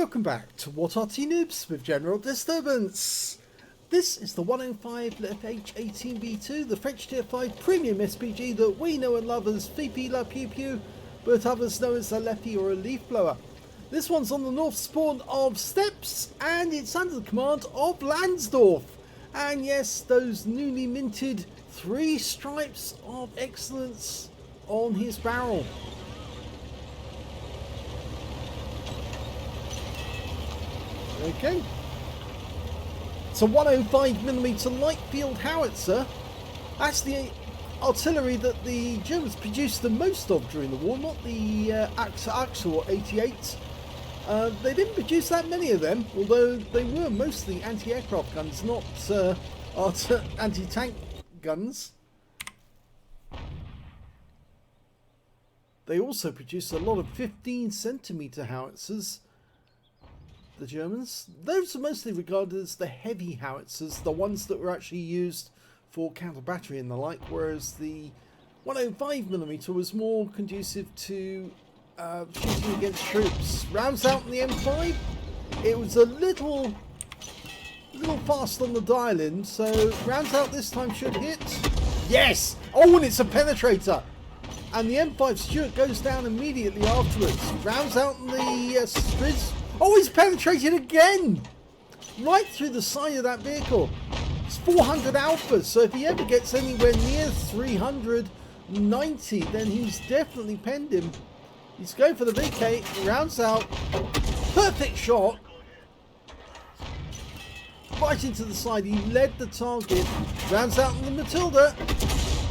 Welcome back to What Arty Noobs with General Disturbance. This is the 105 leFH18B2, the French Tier 5 premium SPG that we know and love as VP La Pew Pew, but others know as a leFhy or a leaf blower. This one's on the north spawn of Steps and it's under the command of Lansdorf. And yes, those newly minted 3 stripes of excellence on his barrel. Okay, it's a 105mm light field howitzer. That's the artillery that the Germans produced the most of during the war, not the Axel 88. They didn't produce that many of them, although they were mostly anti-aircraft guns, not anti-tank guns. They also produced a lot of 15cm howitzers. The Germans, those are mostly regarded as the heavy howitzers, the ones that were actually used for counter battery and the like, whereas the 105mm was more conducive to shooting against troops. Rounds out in the M5. It was a little fast on the dial-in, so rounds out this time should hit. Yes! Oh, and it's a penetrator. And the M5 Stuart goes down immediately afterwards. Rounds out in the Strids. Oh, he's penetrated again! Right through the side of that vehicle. It's 400 alphas, so if he ever gets anywhere near 390, then he's definitely penned him. He's going for the VK, rounds out. Perfect shot. Right into the side, he led the target. Rounds out in the Matilda.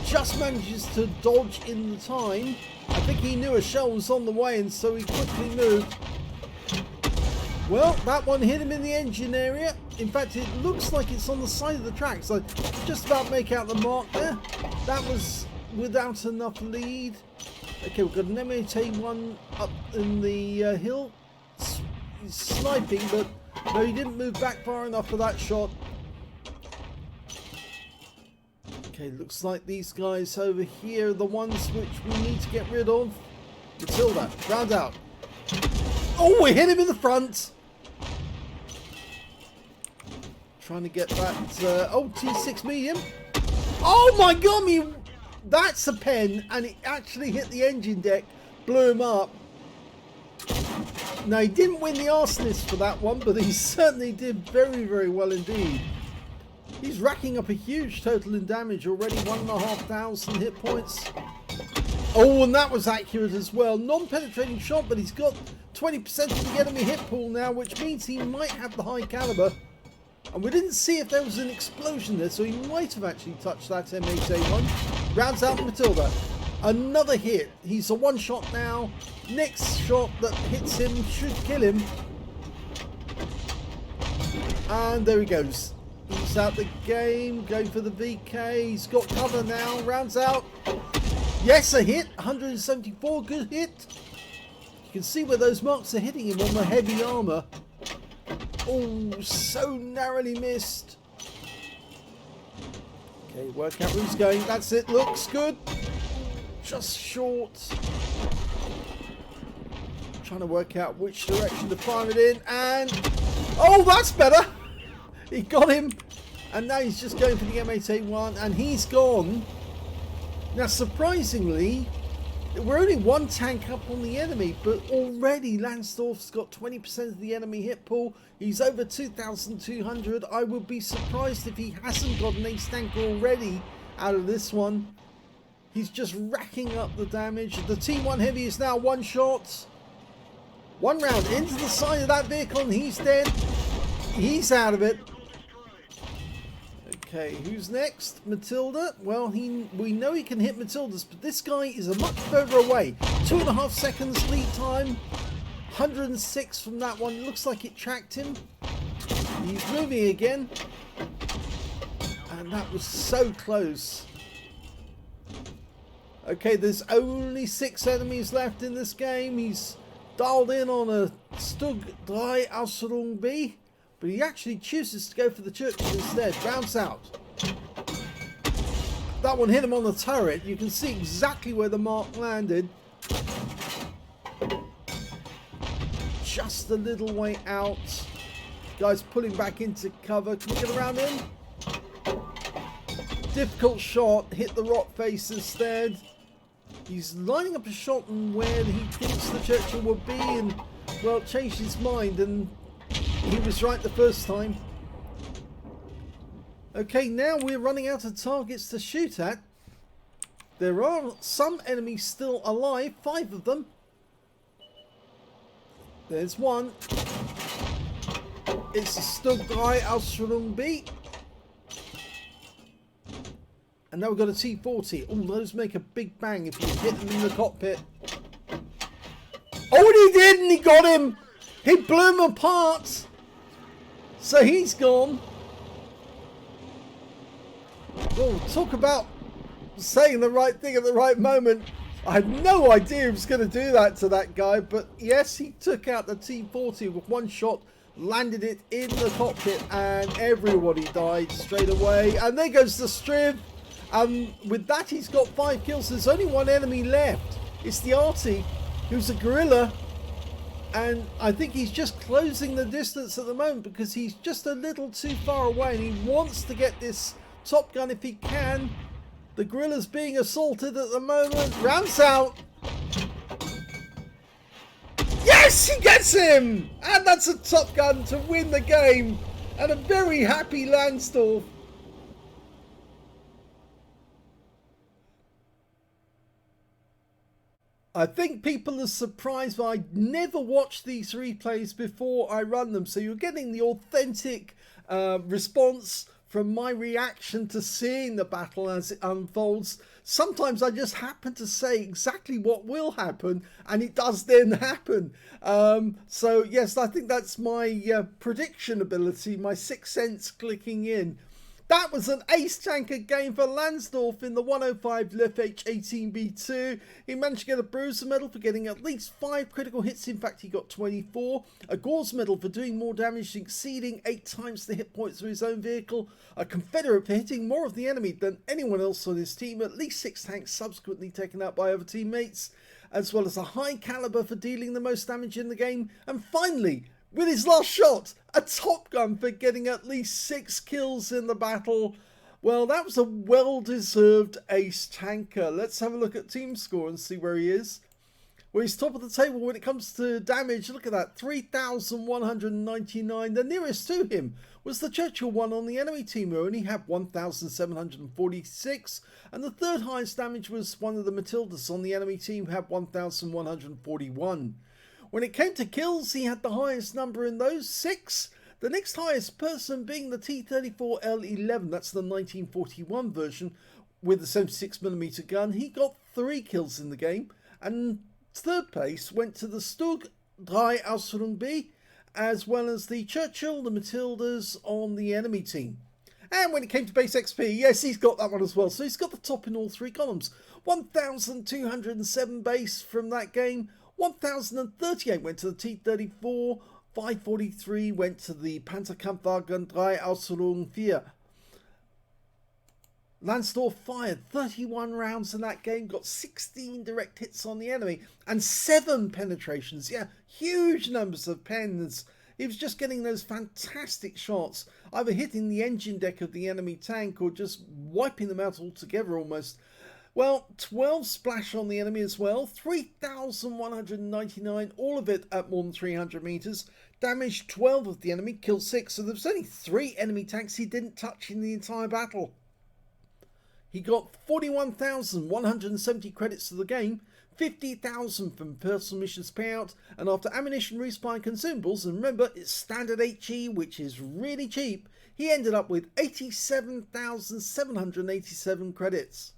Just manages to dodge in the time. I think he knew a shell was on the way, and so he quickly moved. Well, that one hit him in the engine area. In fact, it looks like it's on the side of the track, so just about make out the mark there. That was without enough lead. Okay, we've got an M8A1 up in the hill. He's sniping, but no, he didn't move back far enough for that shot. Okay, looks like these guys over here are the ones which we need to get rid of. Matilda, round out. Oh, we hit him in the front. Trying to get that T6 medium. Oh my god, that's a pen, and it actually hit the engine deck, blew him up. Now, he didn't win the Aslains for that one, but he certainly did very, very well indeed. He's racking up a huge total in damage already, 1,500 hit points. Oh, and that was accurate as well. Non-penetrating shot, but he's got 20% of the enemy hit pool now, which means he might have the high caliber. And we didn't see if there was an explosion there, so he might have actually touched that M8A1. Rounds out Matilda. Another hit. He's a one shot now. Next shot that hits him should kill him. And there he goes. He's out the game, going for the VK. He's got cover now. Rounds out. Yes, a hit. 174, good hit. You can see where those marks are hitting him on the heavy armour. Oh, so narrowly missed. Okay, work out where he's going. That's it. Looks good. Just short. Trying to work out which direction to fire it in. And... oh, that's better. He got him. And now he's just going for the M8A1. And he's gone. Now, surprisingly, we're only one tank up on the enemy, but already Lansdorf's got 20% of the enemy hit pool. He's over 2,200. I would be surprised if he hasn't got an ace tank already out of this one. He's just racking up the damage. The T1 Heavy is now one shot. One round into the side of that vehicle and he's dead. He's out of it. Okay, who's next? Matilda. Well, we know he can hit Matildas, but this guy is a much further away. 2.5 seconds lead time. 106 from that one. It looks like it tracked him. He's moving again. And that was so close. Okay, there's only 6 enemies left in this game. He's dialed in on a Stug 3 Ausrung B. But he actually chooses to go for the churches instead. Bounce out. That one hit him on the turret. You can see exactly where the mark landed. just a little way out. Guys pulling back into cover. Can we get around him? Difficult shot. Hit the rock face instead. He's lining up a shot on where he thinks the Churchill would be, and, well, changed his mind, and he was right the first time. Okay, now we're running out of targets to shoot at. There are some enemies still alive, 5 of them. There's one. It's a Stug 3 Aslains. And now we've got a T40. Oh, those make a big bang if you hit them in the cockpit. Oh, and he did, and he got him. He blew him apart. So he's gone. Oh, talk about saying the right thing at the right moment. I had no idea he was going to do that to that guy. But yes, he took out the T40 with one shot. Landed it in the cockpit, and everybody died straight away. And there goes the Striv. With that, he's got 5 kills. There's only one enemy left. It's the Arty, who's a gorilla. And I think he's just closing the distance at the moment because he's just a little too far away. And he wants to get this Top Gun if he can. The gorilla's being assaulted at the moment. Ramps out. Yes, he gets him! And that's a Top Gun to win the game. And a very happy Lansdorf. I think people are surprised, but I never watched these replays before I run them. So you're getting the authentic response from my reaction to seeing the battle as it unfolds. Sometimes I just happen to say exactly what will happen, and it does then happen. So yes, I think that's my prediction ability, my sixth sense clicking in. That was an ace tanker game for Lansdorf in the 105 leFH18B2. He managed to get a Bruiser medal for getting at least 5 critical hits. In fact, he got 24. A Gauze medal for doing more damage, exceeding 8 times the hit points of his own vehicle. A Confederate for hitting more of the enemy than anyone else on his team. At least 6 tanks subsequently taken out by other teammates. As well as a high caliber for dealing the most damage in the game. And finally, with his last shot, a Top Gun for getting at least 6 kills in the battle. Well, that was a well-deserved ace tanker. Let's have a look at team score and see where he is. Well, he's top of the table when it comes to damage. Look at that, 3,199. The nearest to him was the Churchill one on the enemy team, who only had 1,746. And the third highest damage was one of the Matildas on the enemy team, who had 1,141. When it came to kills, he had the highest number in those, 6. The next highest person being the T-34L11, that's the 1941 version, with the 76mm gun. He got 3 kills in the game. And third place went to the Stug 3 Aslains, as well as the Churchill, the Matildas on the enemy team. And when it came to base XP, yes, he's got that one as well. So he's got the top in all 3 columns. 1,207 base from that game. 1,038 went to the T-34, 543 went to the Panzerkampfwagen 3 Aslains 4. Lansdorf fired 31 rounds in that game, got 16 direct hits on the enemy, and 7 penetrations. Yeah, huge numbers of pens. He was just getting those fantastic shots, either hitting the engine deck of the enemy tank or just wiping them out altogether almost. Well, 12 splash on the enemy as well, 3,199, all of it at more than 300 meters. Damaged 12 of the enemy, killed 6, so there was only 3 enemy tanks he didn't touch in the entire battle. He got 41,170 credits to the game, 50,000 from personal missions payout, and after ammunition, respawn, and consumables, and remember it's standard HE, which is really cheap, he ended up with 87,787 credits.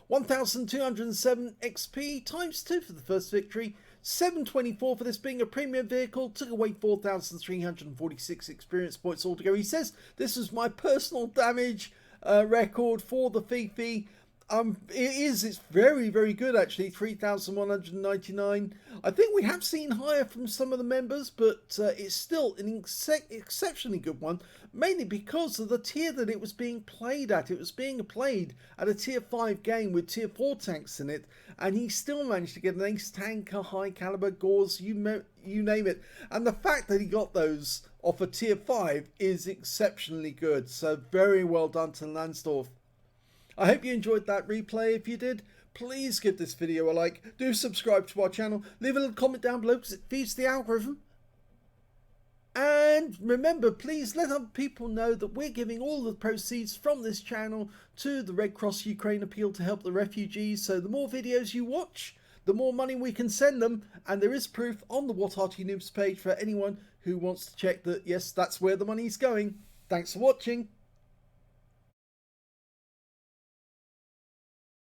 1,207 XP times 2 for the first victory, 724 for this being a premium vehicle, took away 4,346 experience points altogether. He says this was my personal damage record for the Fifi. It's very, very good actually. 3,199. I think we have seen higher from some of the members, but it's still an exceptionally good one, mainly because of the tier that it was being played at. It was being played at a tier 5 game with tier 4 tanks in it, and he still managed to get an ace tank, a high caliber, gauze, you name it. And the fact that he got those off a tier 5 is exceptionally good. So very well done to Lansdorf. I hope you enjoyed that replay. If you did, please give this video a like. Do subscribe to our channel. Leave a little comment down below because it feeds the algorithm. And remember, please let other people know that we're giving all the proceeds from this channel to the Red Cross Ukraine appeal to help the refugees. So the more videos you watch, the more money we can send them. And there is proof on the What Arty Noobs page for anyone who wants to check that, yes, that's where the money's going. Thanks for watching.